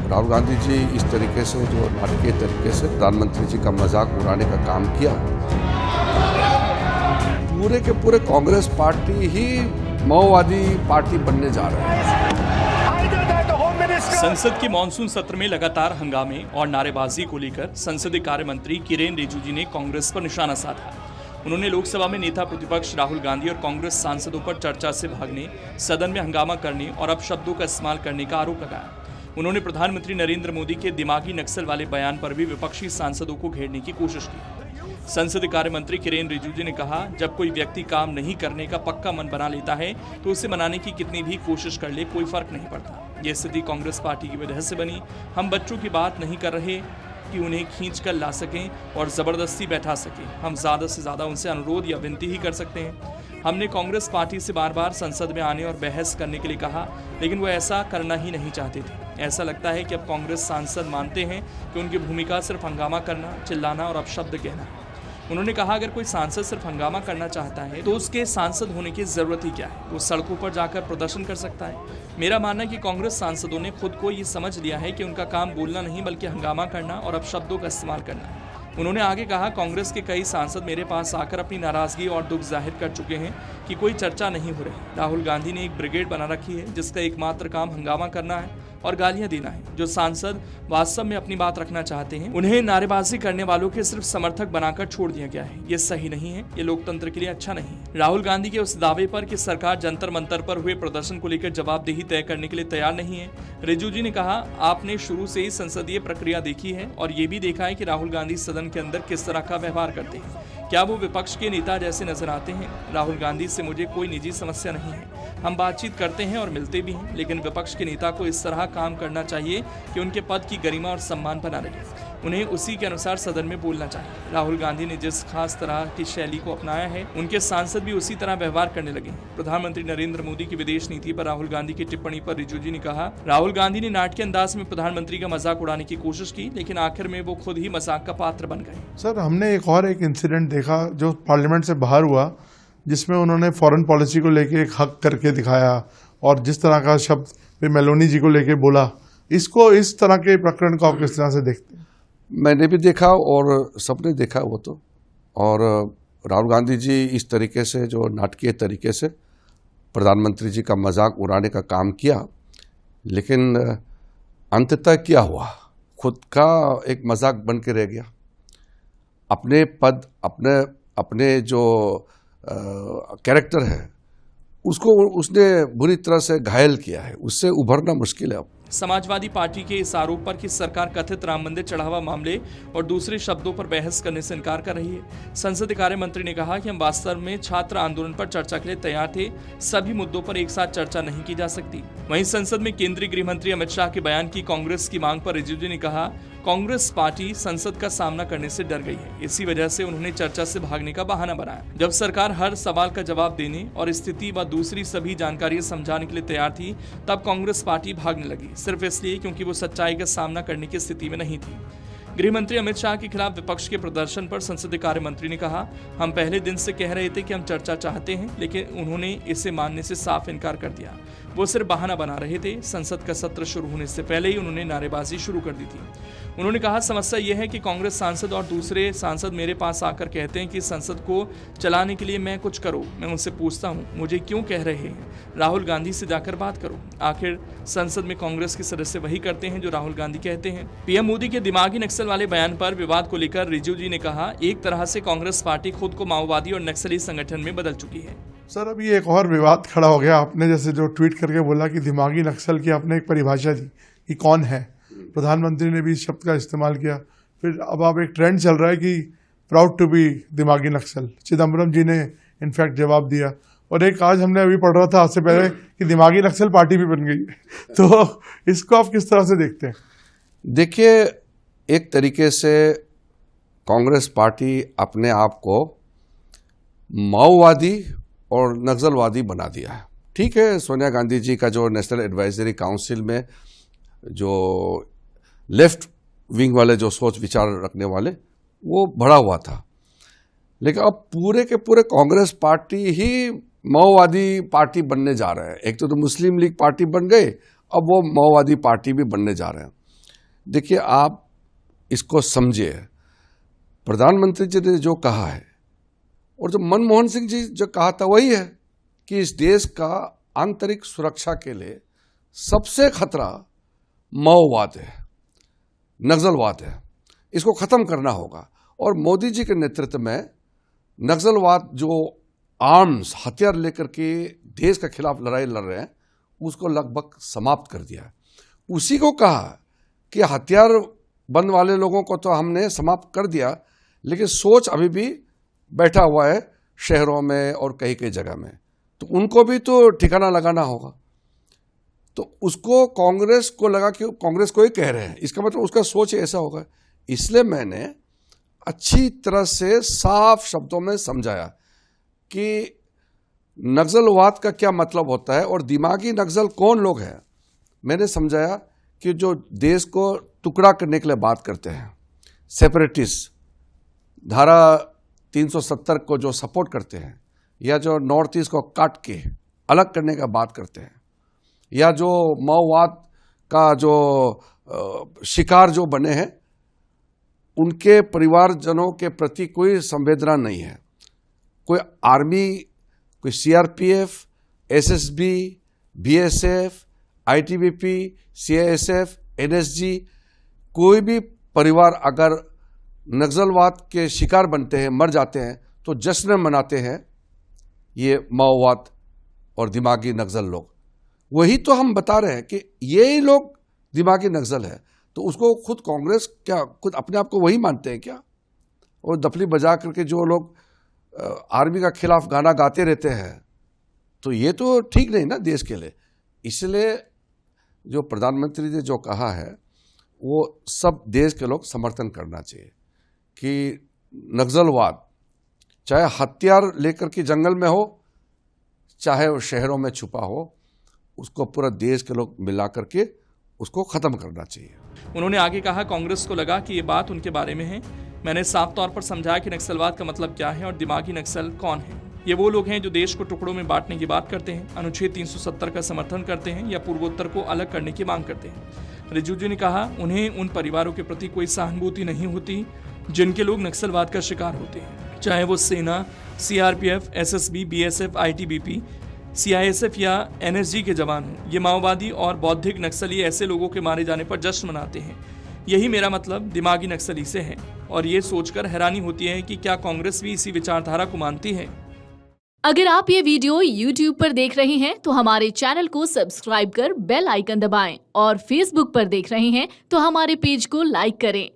राहुल गांधी जी इस तरीके से जो नाटकीय तरीके से प्रधानमंत्री जी का मजाक उड़ाने का काम किया, पूरे के पूरे कांग्रेस पार्टी ही माओवादी पार्टी बनने जा रहे हैं। संसद के मानसून सत्र में लगातार हंगामे और नारेबाजी को लेकर संसदीय कार्य मंत्री किरेन रिजिजू ने कांग्रेस पर निशाना साधा। उन्होंने लोकसभा में नेता प्रतिपक्ष राहुल गांधी और कांग्रेस सांसदों पर चर्चा से भागने, सदन में हंगामा करने और अपशब्दों का इस्तेमाल करने का आरोप लगाया। उन्होंने प्रधानमंत्री नरेंद्र मोदी के दिमागी नक्सल वाले बयान पर भी विपक्षी सांसदों को घेरने की कोशिश की। संसदीय कार्य मंत्री किरेन रिजिजू ने कहा, जब कोई व्यक्ति काम नहीं करने का पक्का मन बना लेता है तो उसे मनाने की कितनी भी कोशिश कर ले, कोई फर्क नहीं पड़ता। ये स्थिति कांग्रेस पार्टी की वजह से बनी। हम बच्चों की बात नहीं कर रहे कि उन्हें खींच कर ला सकें और ज़बरदस्ती बैठा सकें। हम ज़्यादा से ज़्यादा उनसे अनुरोध या विनती ही कर सकते हैं। हमने कांग्रेस पार्टी से बार बार संसद में आने और बहस करने के लिए कहा, लेकिन वो ऐसा करना ही नहीं चाहते थे। ऐसा लगता है कि अब कांग्रेस सांसद मानते हैं कि उनकी भूमिका सिर्फ हंगामा करना, चिल्लाना और अपशब्द कहना। उन्होंने कहा, अगर कोई सांसद सिर्फ हंगामा करना चाहता है तो उसके सांसद होने की ज़रूरत ही क्या है? वो सड़कों पर जाकर प्रदर्शन कर सकता है। मेरा मानना है कि कांग्रेस सांसदों ने खुद को ये समझ लिया है कि उनका काम बोलना नहीं बल्कि हंगामा करना और अपशब्दों का इस्तेमाल करना है। उन्होंने आगे कहा, कांग्रेस के कई सांसद मेरे पास आकर अपनी नाराजगी और दुख जाहिर कर चुके हैं कि कोई चर्चा नहीं हो रही। राहुल गांधी ने एक ब्रिगेड बना रखी है जिसका एकमात्र काम हंगामा करना है और गालियां देना है। जो सांसद वास्तव में अपनी बात रखना चाहते हैं उन्हें नारेबाजी करने वालों के सिर्फ समर्थक बनाकर छोड़ दिया गया है। ये सही नहीं है, ये लोकतंत्र के लिए अच्छा नहीं है। राहुल गांधी के उस दावे पर कि सरकार जंतर मंतर पर हुए प्रदर्शन को लेकर जवाबदेही तय करने के लिए तैयार नहीं है, रिजिजू जी ने कहा, आपने शुरू से ही संसदीय प्रक्रिया देखी है और ये भी देखा है कि राहुल गांधी सदन के अंदर किस तरह का व्यवहार करते हैं। क्या वो विपक्ष के नेता जैसे नजर आते हैं? राहुल गांधी से मुझे कोई निजी समस्या नहीं है, हम बातचीत करते हैं और मिलते भी हैं, लेकिन विपक्ष के नेता को इस तरह काम करना चाहिए कि उनके पद की गरिमा और सम्मान बना रहे। उन्हें उसी के अनुसार सदन में बोलना चाहिए। राहुल गांधी ने जिस खास तरह की शैली को अपनाया है, उनके सांसद भी उसी तरह व्यवहार करने लगे हैं। प्रधानमंत्री नरेंद्र मोदी की विदेश नीति पर राहुल गांधी की टिप्पणी पर रिजिजू जी ने कहा, राहुल गांधी ने नाटकीय अंदाज में प्रधानमंत्री का मजाक उड़ाने की कोशिश की, लेकिन आखिर में वो खुद ही मजाक का पात्र बन गए। सर, हमने एक इंसिडेंट देखा जो पार्लियामेंट से बाहर हुआ, जिसमें उन्होंने फॉरेन पॉलिसी को लेके एक हक करके दिखाया और जिस तरह का शब्द फिर मेलोनी जी को लेके बोला, इसको इस तरह के प्रकरण को आप किस तरह से देखते हैं? मैंने भी देखा और सबने देखा वो तो। और राहुल गांधी जी इस तरीके से जो नाटकीय तरीके से प्रधानमंत्री जी का मजाक उड़ाने का काम किया, लेकिन अंततः क्या हुआ, खुद का एक मजाक बन के रह गया। अपने पद, अपने जो कैरेक्टर है उसको उसने बुरी तरह से घायल किया है, उससे उभरना मुश्किल है अब। समाजवादी पार्टी के इस आरोप पर कि सरकार कथित राम मंदिर चढ़ावा मामले और दूसरे शब्दों पर बहस करने से इनकार कर रही है। संसदीय कार्य मंत्री ने कहा कि हम वास्तव में छात्र आंदोलन पर चर्चा के लिए तैयार थे, सभी मुद्दों पर एक साथ चर्चा नहीं की जा सकती। वहीं संसद में केंद्रीय गृह मंत्री अमित शाह के बयान की कांग्रेस की मांग पर रिजिजू ने कहा, कांग्रेस पार्टी संसद का सामना करने से डर गई है, इसी वजह से उन्होंने चर्चा से भागने का बहाना बनाया। जब सरकार हर सवाल का जवाब देने और स्थिति व दूसरी सभी जानकारियां समझाने के लिए तैयार थी, तब कांग्रेस पार्टी भागने लगी, सिर्फ इसलिए क्योंकि वो सच्चाई का सामना करने की स्थिति में नहीं थी। गृह मंत्री अमित शाह के खिलाफ विपक्ष के प्रदर्शन पर संसदीय कार्य मंत्री ने कहा, हम पहले दिन से कह रहे थे कि हम चर्चा चाहते हैं, लेकिन उन्होंने इसे मानने से साफ इनकार कर दिया। वो सिर्फ बहाना बना रहे थे। संसद का सत्र शुरू होने से पहले ही उन्होंने नारेबाजी शुरू कर दी थी। उन्होंने कहा, समस्या यह है कि कांग्रेस सांसद और दूसरे सांसद मेरे पास आकर कहते हैं कि संसद को चलाने के लिए मैं कुछ करूं। मैं उनसे पूछता हूं, मुझे क्यों कह रहे हैं? राहुल गांधी से जाकर बात करो। आखिर संसद में कांग्रेस के सदस्य वही करते हैं जो राहुल गांधी कहते हैं। पीएम मोदी के दिमागी नक्सल वाले बयान पर विवाद को लेकर रिजिजू जी ने कहा, एक तरह से कांग्रेस पार्टी खुद को माओवादी और नक्सली संगठन में बदल चुकी है। सर, अभी एक और विवाद खड़ा हो गया। आपने जैसे जो ट्वीट करके बोला कि दिमागी नक्सल की आपने एक परिभाषा दी कि कौन है, प्रधानमंत्री ने भी इस शब्द का इस्तेमाल किया। फिर अब एक ट्रेंड चल रहा है कि प्राउड टू बी दिमागी नक्सल। चिदम्बरम जी ने इनफैक्ट जवाब दिया, और एक आज हमने अभी पढ़ रहा था आज से पहले कि दिमागी नक्सल पार्टी भी बन गई है। तो इसको आप किस तरह से देखते हैं? देखिए, एक तरीके से कांग्रेस पार्टी अपने आप को माओवादी और नक्सलवादी बना दिया है। ठीक है, सोनिया गांधी जी का जो नेशनल एडवाइजरी काउंसिल में जो लेफ्ट विंग वाले जो सोच विचार रखने वाले, वो बढ़ा हुआ था, लेकिन अब पूरे के पूरे कांग्रेस पार्टी ही माओवादी पार्टी बनने जा रहे हैं। एक तो मुस्लिम लीग पार्टी बन गए, अब वो माओवादी पार्टी भी बनने जा रहे हैं। देखिए, आप इसको समझिए, प्रधानमंत्री जी ने जो कहा है और जो मनमोहन सिंह जी जो कहा था वही है कि इस देश का आंतरिक सुरक्षा के लिए सबसे खतरा माओवाद है, नक्सलवाद है। इसको खत्म करना होगा और मोदी जी के नेतृत्व में नक्सलवाद जो आर्म्स हथियार लेकर के देश के खिलाफ लड़ाई लड़ रहे हैं उसको लगभग समाप्त कर दिया। उसी को कहा कि हथियार बंद वाले लोगों को तो हमने समाप्त कर दिया, लेकिन सोच अभी भी बैठा हुआ है शहरों में और कई कई जगह में, तो उनको भी तो ठिकाना लगाना होगा। तो उसको कांग्रेस को लगा कि कांग्रेस को ही कह रहे हैं, इसका मतलब उसका सोच ऐसा होगा। इसलिए मैंने अच्छी तरह से साफ शब्दों में समझाया कि नक्सलवाद का क्या मतलब होता है और दिमागी नक्सल कौन लोग हैं। मैंने समझाया कि जो देश को टुकड़ा करने के लिए बात करते हैं, सेपरेटिस्ट, धारा 370 को जो सपोर्ट करते हैं, या जो नॉर्थ ईस्ट को काट के अलग करने का बात करते हैं, या जो माओवाद का जो शिकार जो बने हैं, उनके परिवारजनों के प्रति कोई संवेदना नहीं है। कोई आर्मी, कोई CRPF, SSB, BSF, ITBP, CISF, NSG, कोई भी परिवार अगर नक्सलवाद के शिकार बनते हैं, मर जाते हैं, तो जश्न मनाते हैं ये माओवाद और दिमागी नक्सल लोग। वही तो हम बता रहे हैं कि यही लोग दिमागी नक्सल है। तो उसको खुद कांग्रेस क्या खुद अपने आप को वही मानते हैं क्या? और दफली बजा करके जो लोग आर्मी का खिलाफ गाना गाते रहते हैं, तो ये तो ठीक नहीं ना देश के लिए। इसलिए जो प्रधानमंत्री ने जो कहा है वो सब देश के लोग समर्थन करना चाहिए कि नक्सलवाद चाहे हथियार लेकर के जंगल में हो, चाहे वो शहरों में छुपा हो, उसको पूरा देश के लोग मिला करके उसको ख़त्म करना चाहिए। उन्होंने आगे कहा, कांग्रेस को लगा कि ये बात उनके बारे में है। मैंने साफ तौर पर समझाया कि नक्सलवाद का मतलब क्या है और दिमागी नक्सल कौन है। ये वो लोग हैं जो देश को टुकड़ों में बांटने की बात करते हैं, अनुच्छेद 370 का समर्थन करते हैं या पूर्वोत्तर को अलग करने की मांग करते हैं। रिजिजू ने कहा, उन्हें उन परिवारों के प्रति कोई सहानुभूति नहीं होती जिनके लोग नक्सलवाद का शिकार होते हैं, चाहे वो सेना, CRPF, SSB, BSF, ITBP, CISF या एनएसजी के जवान हों। ये माओवादी और बौद्धिक नक्सली ऐसे लोगों के मारे जाने पर जश्न मनाते हैं। यही मेरा मतलब दिमागी नक्सली से है। और ये सोचकर हैरानी होती है कि क्या कांग्रेस भी इसी विचारधारा को मानती है। अगर आप ये वीडियो YouTube पर देख रहे हैं तो हमारे चैनल को सब्सक्राइब कर बेल आइकन दबाएं और Facebook पर देख रहे हैं तो हमारे पेज को लाइक करें।